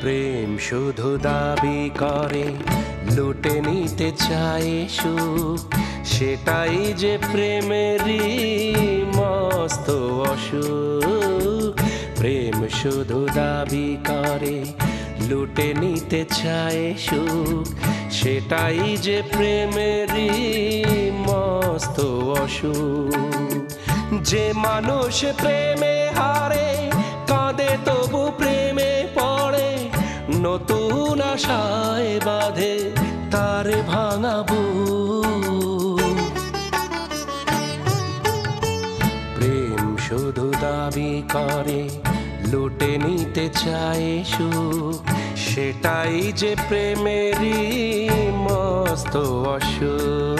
প্রেম শুধু দাবি করে, লুটে নিতে চায় সুখ, সেটাই যে প্রেমেরই মস্ত অসুখ। প্রেম শুধু দাবি করে, লুটে নিতে চায় সুখ, সেটাই যে প্রেমেরই মস্ত অসুখ। যে মানুষ প্রেমে হারে, কাঁদে তবু প্রেমে পড়ে, নতুন আশায় বাঁধে তার ভাঙা বুক। প্রেম শুধু দাবি করে, লুটে নিতে চায় সুখ, সেটাই যে প্রেমেরই মস্ত অসুখ।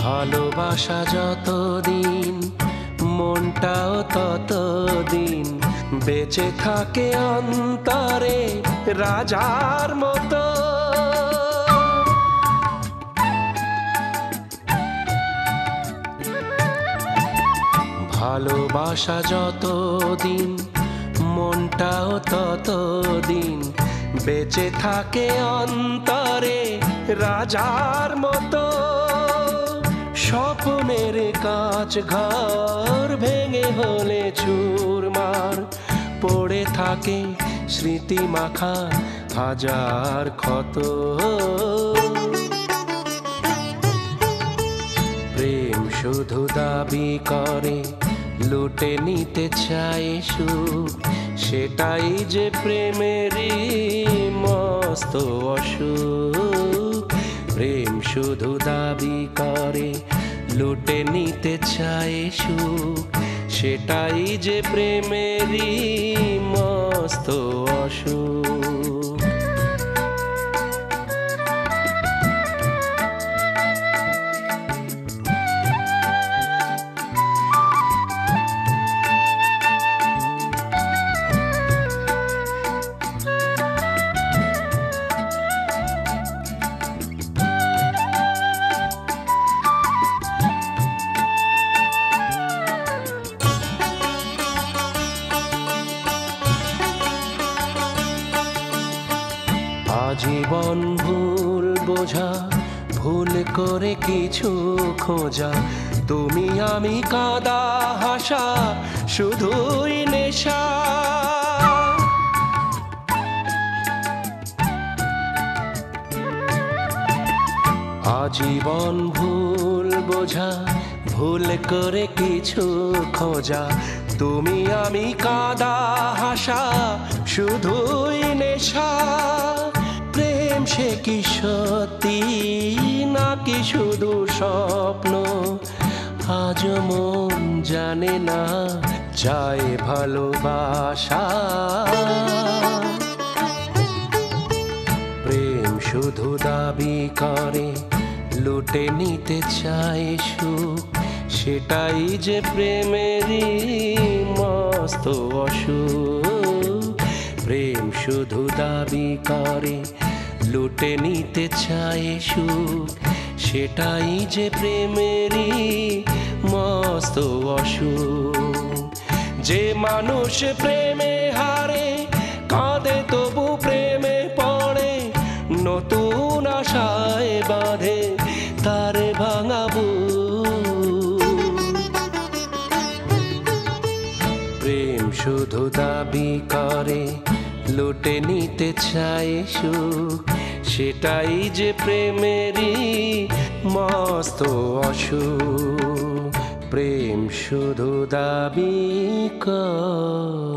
ভালোবাসা যতদিন, মনটাও ততদিন বেঁচে থাকে অন্তরে রাজার মতো। ভালোবাসা যতদিন, মনটাও ততদিন বেঁচে থাকে অন্তরে রাজার মতো। স্বপ্নের কাঁচ ঘর ভেঙে হলে চুরমার, পড়ে থাকে স্মৃতি মাখা হাজার ক্ষত। প্রেম শুধু দাবি করে, লুটে নিতে চায় সুখ, সেটাই যে প্রেমেরই মস্ত অসুখ। প্রেম শুধু দাবি করে, লুটে নিতে চায় সুখ, সেটাই যে প্রেমেরই মস্ত অসুখ। আজীবন ভুল বোঝা, ভুল করে কিছু খোঁজা, তুমি আমি কাঁদা হাসা শুধুই নেশা। আজীবন ভুল বোঝা, ভুল করে কিছু খোঁজা, তুমি আমি কাঁদা হাসা শুধুই নেশা। প্রেম সে কি সত্যি নাকি শুধু স্বপ্ন, আজ মন জানে না, চায় ভালোবাসা। প্রেম শুধু দাবি করে, লুটে নিতে চায় সুখ, সেটাই যে প্রেমেরই মস্ত অসুখ। প্রেম শুধু দাবি করে, লুটে নিতে চায় সুখ, সেটাই যে প্রেমেরই মস্ত অসুখ। যে মানুষ প্রেমে হারে, কাঁদে তবু প্রেমে পড়ে, নতুন আশায় বাঁধে তার ভাঙা বুক। প্রেম শুধু দাবি করে, লুটে নিতে চায় সুখ, সেটাই যে প্রেমেরই মস্ত অসুখ। 'プレムシュドダビカ